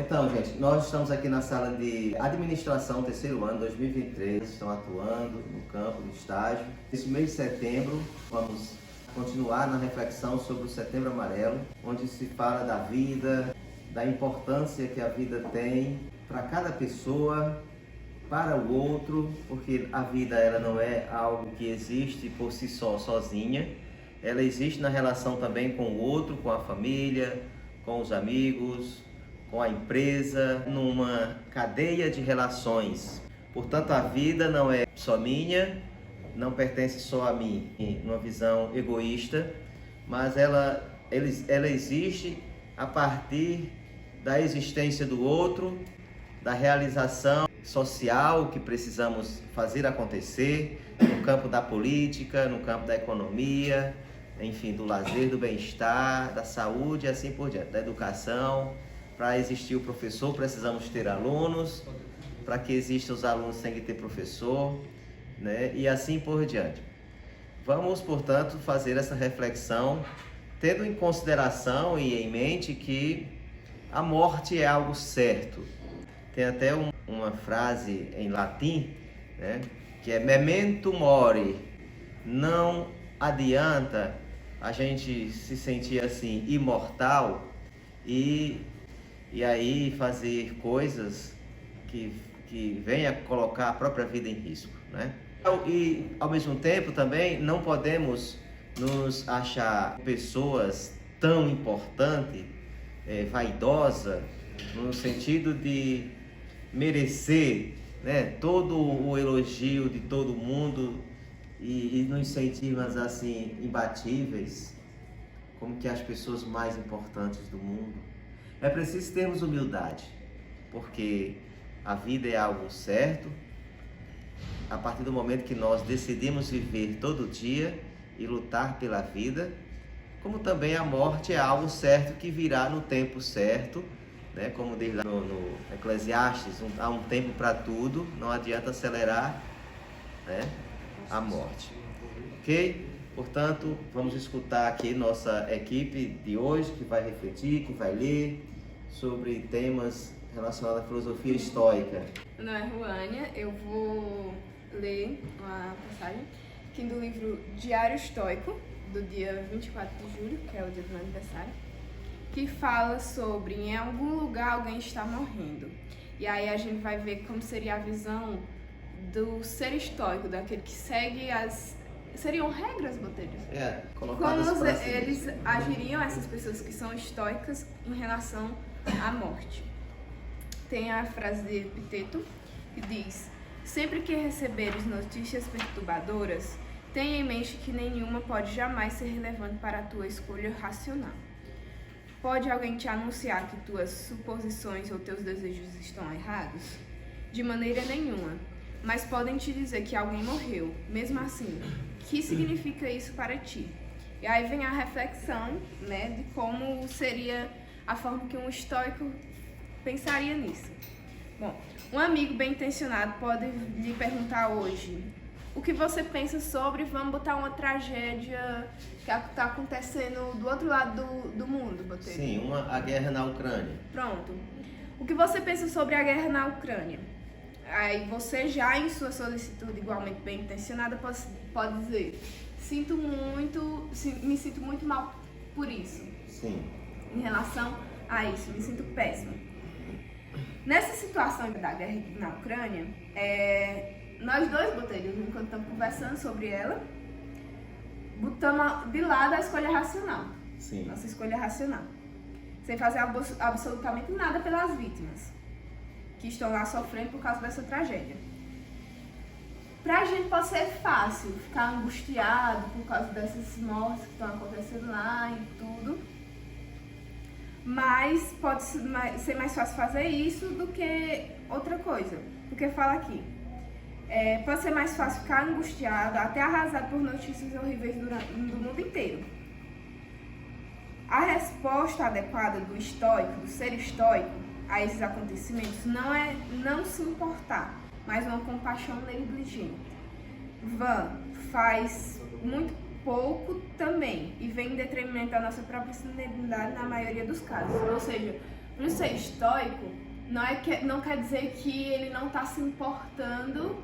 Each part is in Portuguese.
Então, gente, nós estamos aqui na sala de administração, terceiro ano, 2023. Estão atuando no campo, no estágio. Esse mês de setembro, vamos continuar na reflexão sobre o Setembro Amarelo, onde se fala da vida, da importância que a vida tem para cada pessoa, para o outro, porque a vida ela não é algo que existe por si só, sozinha. Ela existe na relação também com o outro, com a família, com os amigos, com a empresa, numa cadeia de relações. Portanto, a vida não é só minha, não pertence só a mim, numa visão egoísta, mas ela existe a partir da existência do outro, da realização social que precisamos fazer acontecer no campo da política, no campo da economia, enfim, do lazer, do bem-estar, da saúde e assim por diante, da educação. Para existir o professor, precisamos ter alunos. Para que existam os alunos, tem que ter professor, né? E assim por diante. Vamos, portanto, fazer essa reflexão, tendo em consideração e em mente que a morte é algo certo. Tem até uma frase em latim, né, que é memento mori. Não adianta a gente se sentir assim imortal e aí fazer coisas que venha colocar a própria vida em risco, né? E ao mesmo tempo também não podemos nos achar pessoas tão importantes, vaidosa, no sentido de merecer, né, todo o elogio de todo mundo e nos sentirmos assim imbatíveis, como que as pessoas mais importantes do mundo. É preciso termos humildade, porque a vida é algo certo. A partir do momento que nós decidimos viver todo dia e lutar pela vida, como também a morte é algo certo que virá no tempo certo, né? Como diz lá no Eclesiastes, há um tempo para tudo, não adianta acelerar, né, a morte. Ok? Portanto, vamos escutar aqui nossa equipe de hoje, que vai refletir, que vai ler sobre temas relacionados à filosofia estoica. Meu nome é Ruânia, eu vou ler uma passagem aqui do livro Diário Estoico, do dia 24 de julho, que é o dia do meu aniversário, que fala sobre em algum lugar alguém está morrendo. E aí a gente vai ver como seria a visão do ser estoico, daquele que segue as... Seriam regras, Botelhos? Como eles agiriam, essas pessoas que são estoicas, em relação à morte. Tem a frase de Epiteto, que diz: sempre que receberes notícias perturbadoras, tenha em mente que nenhuma pode jamais ser relevante para a tua escolha racional. Pode alguém te anunciar que tuas suposições ou teus desejos estão errados? De maneira nenhuma. Mas podem te dizer que alguém morreu. Mesmo assim, o que significa isso para ti? E aí vem a reflexão, né, de como seria a forma que um estoico pensaria nisso. Bom, um amigo bem intencionado pode lhe perguntar hoje: o que você pensa sobre, vamos botar uma tragédia que está acontecendo do outro lado do mundo, Botelho? Sim, a guerra na Ucrânia. Pronto. O que você pensa sobre a guerra na Ucrânia? Aí você já em sua solicitude igualmente bem intencionada pode dizer: me sinto muito mal por isso. Sim. Em relação a isso, me sinto péssimo. Nessa situação da guerra na Ucrânia, nós dois, Botelhos, enquanto estamos conversando sobre ela, botamos de lado a escolha racional. Sim. Nossa escolha racional. Sem fazer absolutamente nada pelas vítimas que estão lá sofrendo por causa dessa tragédia. Pra gente pode ser fácil ficar angustiado por causa dessas mortes que estão acontecendo lá e tudo. Mas pode ser mais fácil fazer isso do que outra coisa. Porque fala aqui, pode ser mais fácil ficar angustiado, até arrasado por notícias horríveis do mundo inteiro. A resposta adequada do estoico, do ser estoico, a esses acontecimentos não é não se importar, mas uma compaixão negligente. Faz muito pouco também e vem em detrimento da nossa própria sanidade na maioria dos casos. Ou seja, Por ser estoico, não quer dizer que ele não está se importando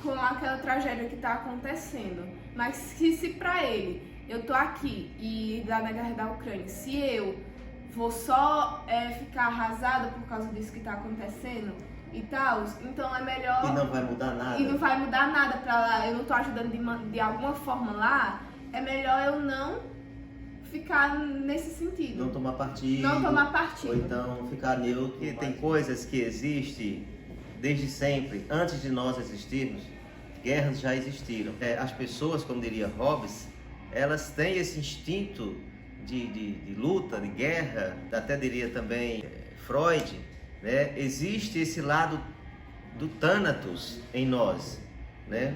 com aquela tragédia que está acontecendo. Mas se para ele, eu tô aqui e lá na guerra da Ucrânia, se eu vou só ficar arrasada por causa disso que está acontecendo e tal, então é melhor... E não vai mudar nada. E não vai mudar nada pra lá, eu não tô ajudando de alguma forma lá, é melhor eu não ficar nesse sentido. Não tomar partido. Não tomar partido. Ou então ficar neutro. Porque tem coisas que existem desde sempre, antes de nós existirmos, guerras já existiram. As pessoas, como diria Hobbes, elas têm esse instinto de luta, de guerra, até diria também Freud, né? Existe esse lado do Thanatos em nós, né?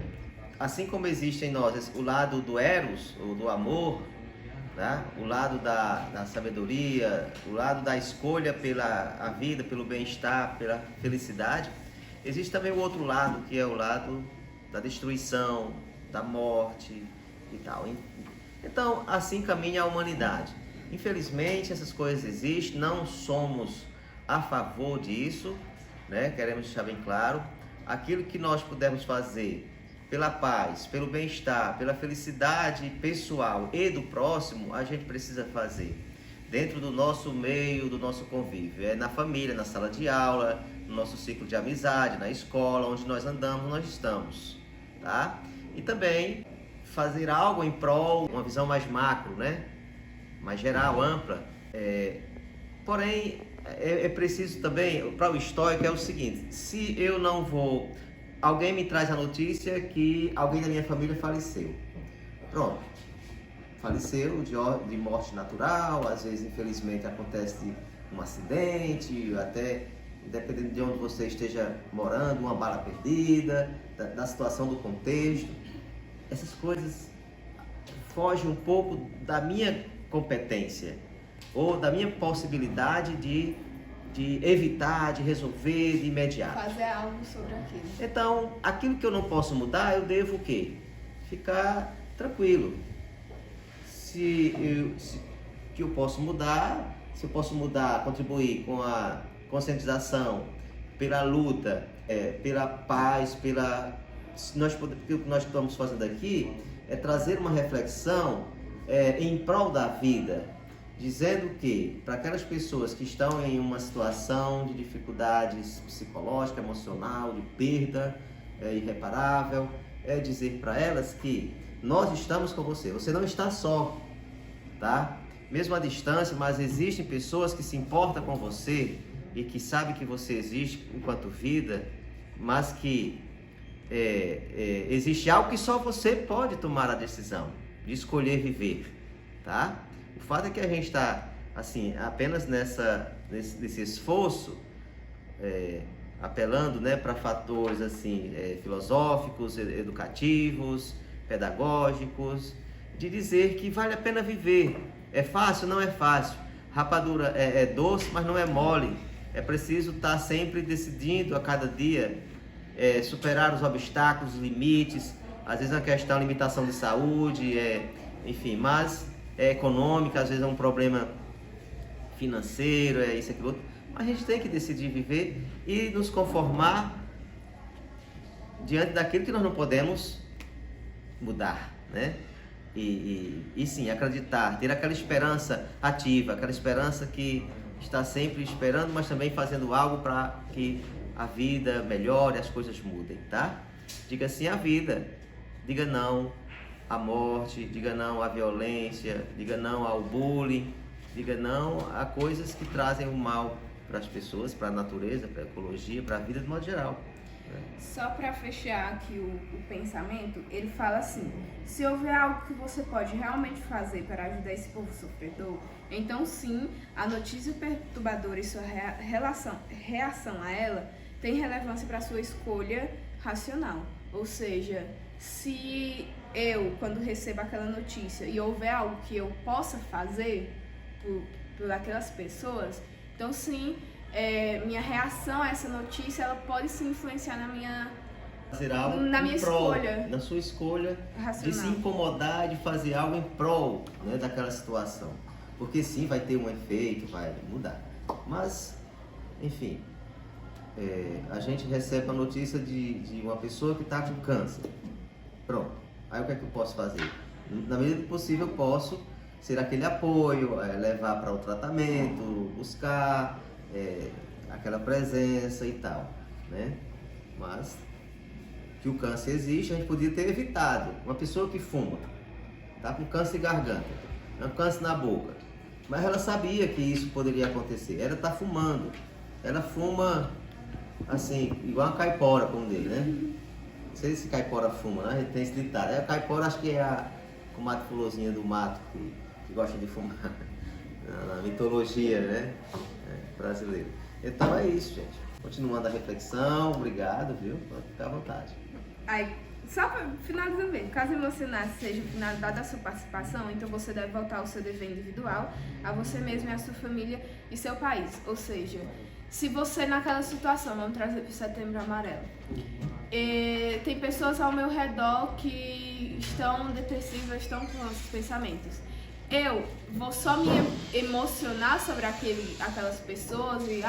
Assim como existe em nós o lado do Eros, ou do amor, tá? O lado da sabedoria, o lado da escolha pela vida, pelo bem-estar, pela felicidade, existe também o outro lado, que é o lado da destruição, da morte e tal. Então, assim caminha a humanidade. Infelizmente, essas coisas existem, não somos a favor disso, né? Queremos deixar bem claro. Aquilo que nós pudermos fazer pela paz, pelo bem-estar, pela felicidade pessoal e do próximo, a gente precisa fazer dentro do nosso meio, do nosso convívio. Na família, na sala de aula, no nosso ciclo de amizade, na escola, onde nós andamos, nós estamos, tá? E também fazer algo em prol, uma visão mais macro, né? Mais geral, ampla. Porém, é preciso também, para o estoico é o seguinte: se eu não vou, alguém me traz a notícia que alguém da minha família faleceu. Pronto, faleceu de morte natural, às vezes infelizmente acontece um acidente, até dependendo de onde você esteja morando, uma bala perdida, da situação do contexto. Essas coisas fogem um pouco da minha competência ou da minha possibilidade de evitar, de resolver, de imediato. Fazer algo sobre aquilo. Então, aquilo que eu não posso mudar, eu devo o quê? Ficar tranquilo. Se eu posso mudar, se eu posso mudar, contribuir com a conscientização, pela luta, pela paz, o que nós estamos fazendo aqui é trazer uma reflexão em prol da vida, dizendo que para aquelas pessoas que estão em uma situação de dificuldades psicológica, emocional, de perda irreparável, dizer para elas que nós estamos com você, você não está só, tá? Mesmo à distância, mas existem pessoas que se importam com você e que sabem que você existe enquanto vida, mas que existe algo que só você pode tomar a decisão de escolher viver, tá? O fato é que a gente está assim, apenas nesse esforço, apelando, né, para fatores assim, filosóficos, educativos, pedagógicos, de dizer que vale a pena viver. É fácil? Não é fácil. Rapadura é doce, mas não é mole. É preciso estar sempre decidindo a cada dia superar os obstáculos, os limites. Às vezes é uma questão de limitação de saúde, enfim, mas é econômica, às vezes é um problema financeiro, isso, aquilo outro. Mas a gente tem que decidir viver e nos conformar diante daquilo que nós não podemos mudar, né? E sim, acreditar, ter aquela esperança ativa, aquela esperança que está sempre esperando, mas também fazendo algo para que a vida melhore, as coisas mudem, tá? Diga sim à vida, diga não à morte, diga não à violência, diga não ao bullying, diga não a coisas que trazem o mal para as pessoas, para a natureza, para a ecologia, para a vida de modo geral. Só para fechar aqui o pensamento, ele fala assim: se houver algo que você pode realmente fazer para ajudar esse povo sofredor, então sim, a notícia perturbadora e sua reação a ela tem relevância para a sua escolha racional. Ou seja, se eu, quando recebo aquela notícia e houver algo que eu possa fazer por aquelas pessoas, então sim, minha reação a essa notícia, ela pode se influenciar na minha escolha. Na sua escolha racional. De se incomodar, de fazer algo em prol, né, daquela situação. Porque sim, vai ter um efeito, vai mudar. Mas, enfim, a gente recebe a notícia de uma pessoa que está com câncer. Pronto. Aí o que é que eu posso fazer? Na medida do possível eu posso ser aquele apoio, levar para o tratamento, buscar aquela presença e tal, né? Mas que o câncer existe, a gente podia ter evitado. Uma pessoa que fuma, tá com câncer de garganta, um câncer na boca, mas ela sabia que isso poderia acontecer. Ela tá fumando, ela fuma assim, igual uma caipora, como dele, né? Não sei se caipora fuma, né? A gente tem esse ditado. A caipora acho que é a comadre fulozinha do mato que gosta de fumar na mitologia, né? Brasileira. Então é isso, gente. Continuando a reflexão, obrigado, viu? Pode ficar à vontade. Aí, só para finalizar mesmo, caso emocionar seja a finalidade da sua participação, então você deve voltar ao seu dever individual, a você mesmo e a sua família e seu país. Ou seja, se você naquela situação, vamos trazer para o Setembro Amarelo, tem pessoas ao meu redor que estão depressivas, estão com esses pensamentos. Eu vou só me emocionar sobre aquelas pessoas e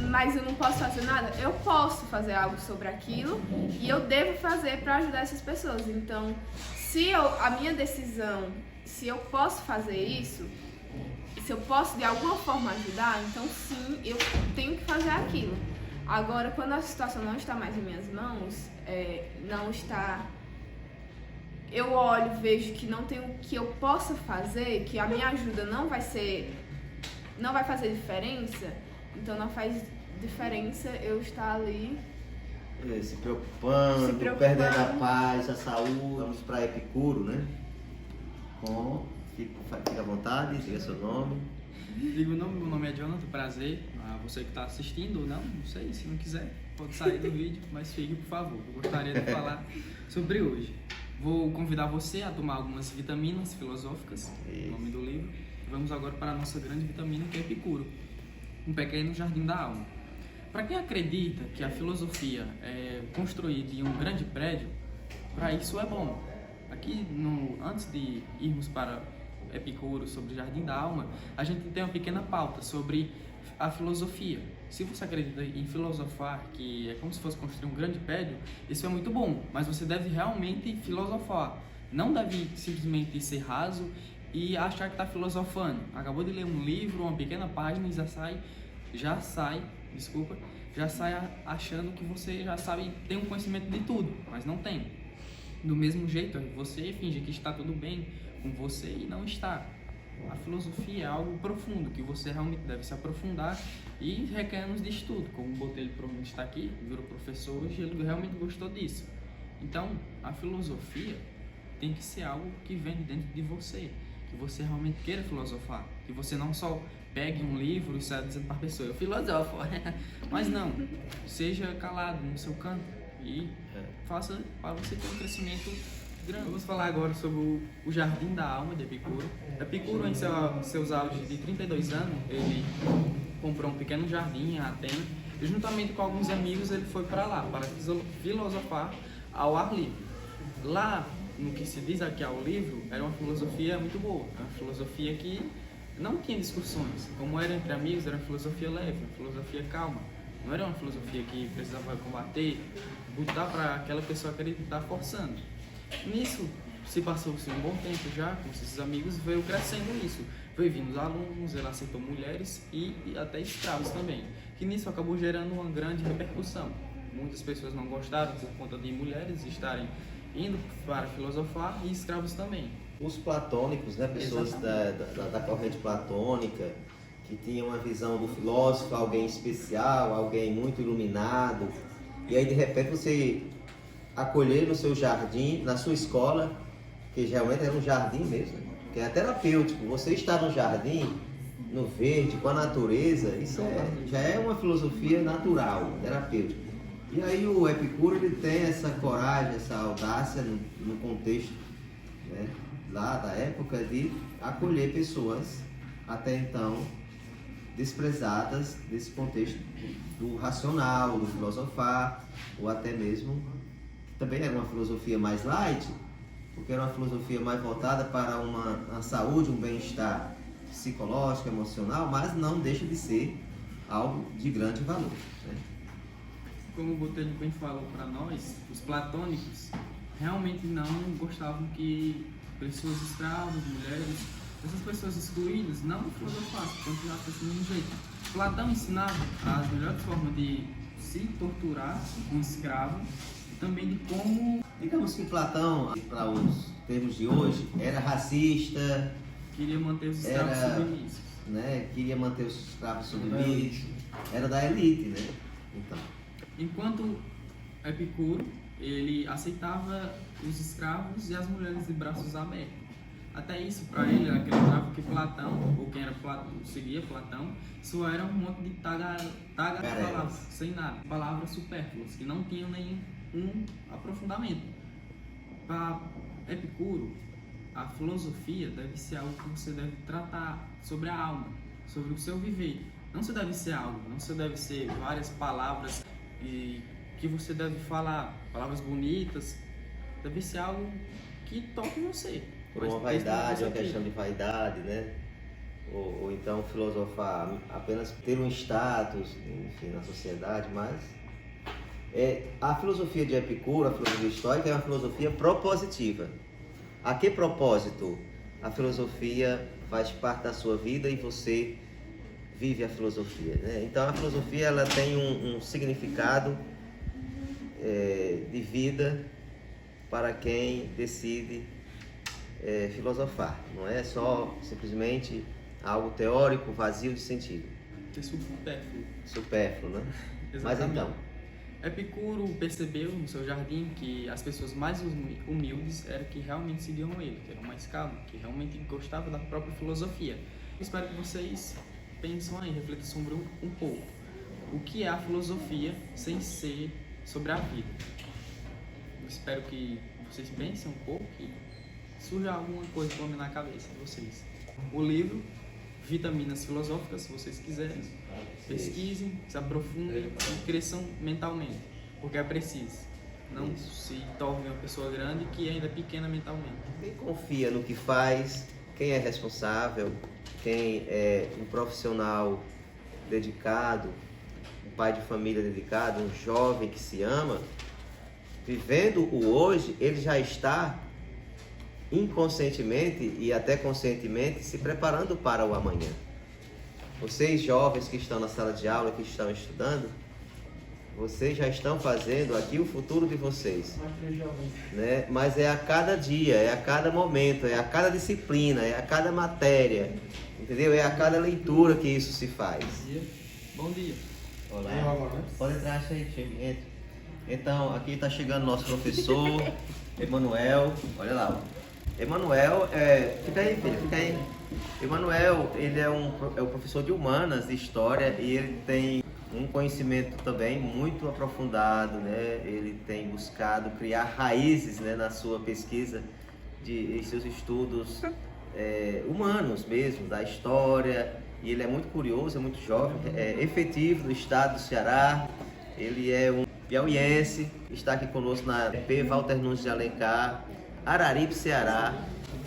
mas eu não posso fazer nada? Eu posso fazer algo sobre aquilo e eu devo fazer para ajudar essas pessoas. Então, a minha decisão, se eu posso fazer isso, se eu posso de alguma forma ajudar, então sim, eu tenho que fazer aquilo. Agora, quando a situação não está mais em minhas mãos, não está... Eu olho, vejo que não tem o que eu possa fazer, que a minha ajuda não vai fazer diferença, então não faz diferença eu estar ali se preocupando, perdendo a paz, a saúde. Vamos para Epicuro, né? Fica à vontade, diga seu nome. Meu nome é Jonathan, prazer. Você que está assistindo ou não sei, se não quiser, pode sair do vídeo, mas fique, por favor. Eu gostaria de falar sobre hoje. Vou convidar você a tomar algumas vitaminas filosóficas, o nome do livro. Vamos agora para a nossa grande vitamina, que é Epicuro, um pequeno jardim da alma. Para quem acredita que a filosofia é construída em um grande prédio, para isso é bom. Aqui, antes de irmos para Epicuro, sobre o jardim da alma, a gente tem uma pequena pauta sobre a filosofia. Se você acredita em filosofar, que é como se fosse construir um grande prédio, isso é muito bom, mas você deve realmente filosofar. Não deve simplesmente ser raso e achar que está filosofando. Acabou de ler um livro, uma pequena página e já sai achando que você já sabe, tem um conhecimento de tudo, mas não tem. Do mesmo jeito, você finge que está tudo bem com você e não está. A filosofia é algo profundo, que você realmente deve se aprofundar e requer anos de estudo. Como o Botelho provavelmente está aqui, virou professor hoje, ele realmente gostou disso. Então, a filosofia tem que ser algo que vem de dentro de você, que você realmente queira filosofar, que você não só pegue um livro e saia dizendo para a pessoa, eu filosofo, mas não, seja calado no seu canto e faça para você ter um crescimento grande. Vamos falar agora sobre o Jardim da Alma de Epicuro. Epicuro, em seus auges de 32 anos, ele comprou um pequeno jardim em Atenas e juntamente com alguns amigos ele foi para lá, para filosofar ao ar livre. Lá, no que se diz aqui ao livro, era uma filosofia muito boa, uma filosofia que não tinha discussões, como era entre amigos, era uma filosofia leve, uma filosofia calma, não era uma filosofia que precisava combater, botar para aquela pessoa acreditar forçando. Nisso, se passou-se um bom tempo já, com esses amigos, veio crescendo isso, veio vindo os alunos, ele aceitou mulheres e até escravos também, que nisso acabou gerando uma grande repercussão. Muitas pessoas não gostaram por conta de mulheres estarem indo para filosofar e escravos também. Os platônicos, né, pessoas da corrente platônica, que tinham uma visão do filósofo, alguém especial, alguém muito iluminado, e aí de repente você acolher no seu jardim, na sua escola, que geralmente era um jardim mesmo, que é terapêutico, você estar no jardim, no verde, com a natureza, isso já é uma filosofia natural, terapêutica. E aí o Epicuro ele tem essa coragem, essa audácia no contexto, né, lá da época, de acolher pessoas até então desprezadas desse contexto do racional, do filosofar, ou até mesmo, também era uma filosofia mais light, porque era uma filosofia mais voltada para uma saúde, um bem-estar psicológico, emocional, mas não deixa de ser algo de grande valor, né? Como o Botelho bem falou para nós, os platônicos realmente não gostavam que pessoas escravas, mulheres, essas pessoas excluídas não filosofassem, continuassem do mesmo jeito. Platão ensinava as melhores formas de se torturar um escravo e também de como... Digamos que Platão, para os termos de hoje, era racista, queria manter os escravos submissos. Né, queria manter os escravos submissos, era da elite, né? Então. Enquanto Epicuro, ele aceitava os escravos e as mulheres de braços abertos. Até isso, para ele, ele acreditava que Platão, ou quem era Platão, seguia Platão, só era um monte de palavras, sem nada, palavras supérfluas, que não tinham nenhum aprofundamento. Para Epicuro, a filosofia deve ser algo que você deve tratar sobre a alma, sobre o seu viver. Não se deve ser algo, não se deve ser várias palavras e que você deve falar, palavras bonitas. Deve ser algo que toque você. Por uma vaidade, uma questão de vaidade, né? Ou então filosofar apenas ter um status, enfim, na sociedade, mas a filosofia de Epicuro, a filosofia estoica, é uma filosofia propositiva. A que propósito? A filosofia faz parte da sua vida e você vive a filosofia, né? Então a filosofia ela tem um significado de vida para quem decide filosofar. Não é só simplesmente algo teórico, vazio de sentido. É supérfluo. Supérfluo, né? Exatamente. Mas então... Epicuro percebeu no seu jardim que as pessoas mais humildes eram que realmente seguiam ele, que eram mais calmos, que realmente gostavam da própria filosofia. Espero que vocês pensem aí, reflitam sobre um pouco. O que é a filosofia sem ser sobre a vida? Eu espero que vocês pensem um pouco e surja alguma coisa na cabeça de vocês. O livro Vitaminas Filosóficas, se vocês quiserem, pesquisem, se aprofundem e cresçam mentalmente, porque é preciso. Não se torne uma pessoa grande que ainda é pequena mentalmente. Quem confia no que faz, quem é responsável, quem é um profissional dedicado, um pai de família dedicado, um jovem que se ama, vivendo o hoje, ele já está inconscientemente e até conscientemente se preparando para o amanhã. Vocês jovens que estão na sala de aula, que estão estudando, vocês já estão fazendo aqui o futuro de vocês, né? Mas é a cada dia, é a cada momento, é a cada disciplina, é a cada matéria, entendeu? É a cada leitura que isso se faz. Bom dia. Olá. Pode entrar, chegue. Então, aqui está chegando nosso professor, Emanuel. Olha lá. Emanuel, fica aí, filho, fica aí. Emanuel, ele é o professor de humanas, de história, e ele tem um conhecimento também muito aprofundado, né? Ele tem buscado criar raízes, né, na sua pesquisa, em seus estudos humanos mesmo, da história. E ele é muito curioso, é muito jovem, é efetivo no estado do Ceará. Ele é um piauiense, está aqui conosco na EP Walter Nunes de Alencar, Araripe, Ceará.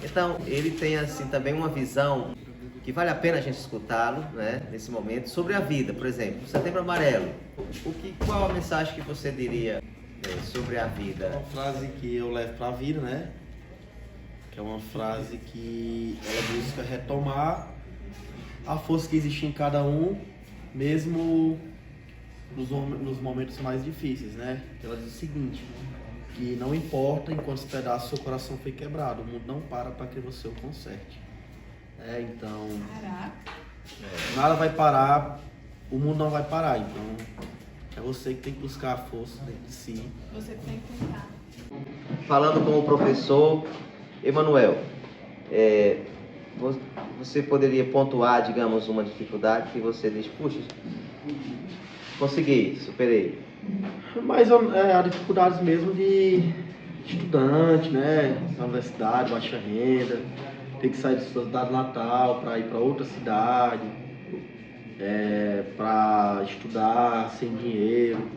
Então, ele tem assim também uma visão que vale a pena a gente escutá-lo, né, nesse momento, sobre a vida. Por exemplo, Setembro Amarelo. Qual a mensagem que você diria sobre a vida? Uma frase que eu levo para a vida, né? Que é uma frase que ela busca retomar a força que existe em cada um, mesmo nos momentos mais difíceis, né? Ela diz o seguinte, que não importa em quantos pedaços seu coração foi quebrado, o mundo não para que você o conserte. Então, nada vai parar, o mundo não vai parar, então é você que tem que buscar a força dentro de si. Você tem que tentar. Falando com o professor Emanuel, você poderia pontuar, digamos, uma dificuldade que você diz, puxa, consegui, superei. Mas há dificuldades mesmo de estudante, né? Na universidade, baixa renda, ter que sair da sua cidade natal para ir para outra cidade, para estudar sem dinheiro.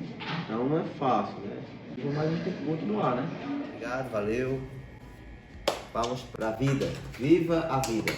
Então não é fácil, né? Mas a gente tem que continuar, né? Obrigado, valeu. Vamos para a vida. Viva a vida.